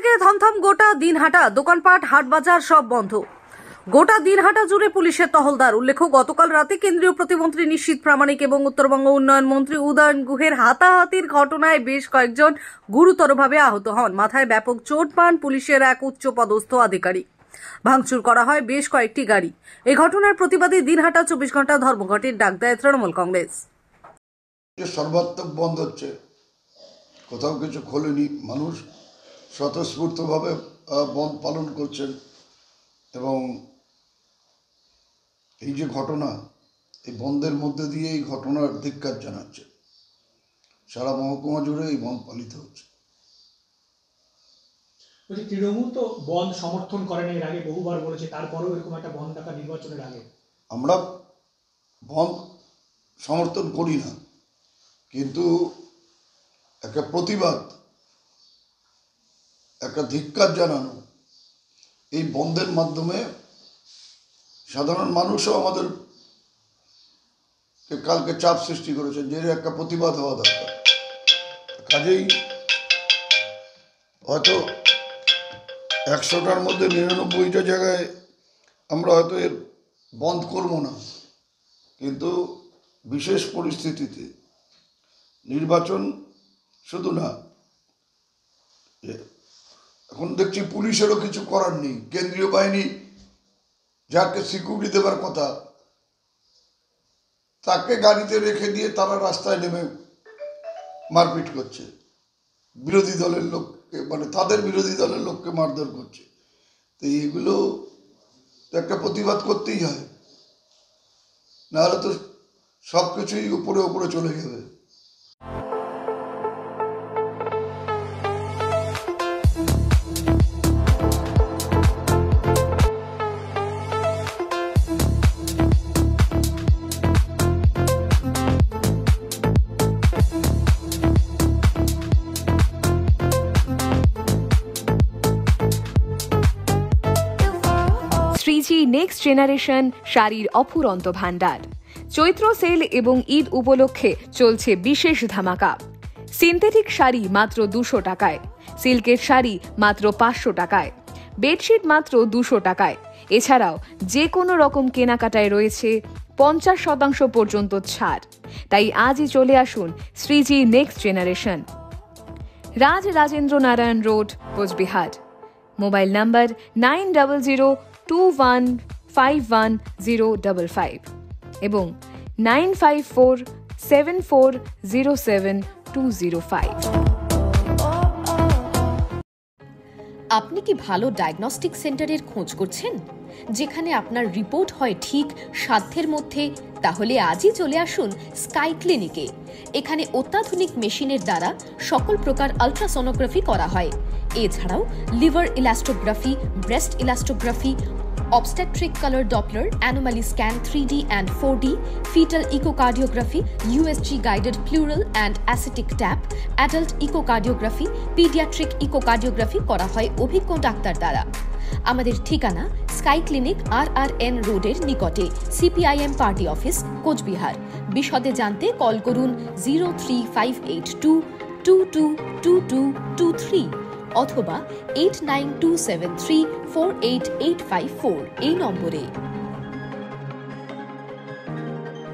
থেকে থমথম গোটা দিনহাটা, দোকানপাট, হাট বাজার সব বন্ধ। গোটা দিনহাটা জুড়ে পুলিশের টহলদার। উল্লেখ্য, গতকাল রাতে কেন্দ্রীয় প্রতিমন্ত্রী নিশীথ প্রামাণিক এবং উত্তরবঙ্গ উন্নয়ন মন্ত্রী উদয়ন গুহের হাতাহাতির ঘটনায় বেশ কয়েকজন গুরুতরভাবে আহত হন। মাথায় ব্যাপক চোট পান পুলিশের এক উচ্চ পদস্থ আধিকারিক। ভাঙচুর করা হয় বেশ কয়েকটি গাড়ি। এই ঘটনার প্রতিবাদে দিনহাটা 24 ঘন্টা ধর্মঘটের ডাক দেয় তৃণমূল কংগ্রেস। সর্বাত্মক বন্ধ হচ্ছে, কোথাও কিছু খোলেনি, মানুষ স্বতঃস্ফূর্তভাবে বন্ধ পালন করছেন এবং এই যে ঘটনা, এই বন্ধের মধ্যে দিয়ে এই ঘটনার ধিক্কার জানাচ্ছে। সারা মহকুমা জুড়ে এই বন্ধ পালিত হচ্ছে। তৃণমূল তো বন্ধ সমর্থন করেন, এর আগে বহুবার বলেছে, তারপরেও এরকম একটা বন্ধ ডাকা নির্বাচনের আগে। আমরা বন্ধ সমর্থন করি না, কিন্তু একটা প্রতিবাদ, একটা ধিক্কার জানানো, এই বন্ধের মাধ্যমে সাধারণ মানুষও আমাদের কালকে চাপ সৃষ্টি করেছেন যে একটা প্রতিবাদ হওয়া দরকার। কাজেই হয়তো 100টার মধ্যে 99টা জায়গায় আমরা হয়তো এর বন্ধ করব না, কিন্তু বিশেষ পরিস্থিতিতে নির্বাচন শুধু না, এখন দেখছি পুলিশেরও কিছু করার নেই। কেন্দ্রীয় বাহিনী যাকে সিকিউরিটি দেবার কথা, তাকে গাড়িতে রেখে দিয়ে তারা রাস্তায় নেমে মারপিট করছে, বিরোধী দলের লোককে, মানে তাদের বিরোধী দলের লোককে মারধর করছে। তো এইগুলো তো একটা প্রতিবাদ করতেই হয়, নাহলে তো সব কিছুই উপরে উপরে চলে যাবে। শ্রীজি নেক্সট জেনারেশন শাড়ির অফুরন্ত ভান্ডার। চৈত্র সেল এবং ঈদ উপলক্ষে চলছে বিশেষ ধামাকা। সিনথেটিক শাড়ি মাত্র 200 টাকায়, সিল্কের শাড়ি মাত্র 500 টাকায়, বেডশিট মাত্র 200 টাকায়। এছাড়াও যে কোনো রকম কেনাকাটায় রয়েছে 50% পর্যন্ত ছাড়। তাই আজই চলে আসুন Shreeji next generation, Rajendra Narayan road, Cooch Behar. Mobile number 9021510555 এবং 9547407205। আপনি কি ভালো ডায়াগনস্টিক সেন্টারের খোঁজ করছেন, যেখানে আপনার রিপোর্ট হয় ঠিক সাধ্যের মধ্যে? তাহলে আজই চলে আসুন স্কাই ক্লিনিকে। এখানে অত্যাধুনিক মেশিনের দ্বারা সকল প্রকার আলট্রাসোনোগ্রাফি করা হয়। এছাড়াও liver elastography, breast elastography, obstetric color Doppler, anomaly scan 3D and 4D, fetal echocardiography, USG guided pleural and ascitic tap, adult echocardiography, pediatric echocardiography করা হয় অভিজ্ঞ ডাক্তার দ্বারা। আমাদের ঠিকানা স্কাই ক্লিনিক RRN রোডের নিকটে, CPIM পার্টি অফিস, কোচবিহার। বিশদে জানতে কল করুন 03582222223 অথবা 8927348854 এই নম্বরে।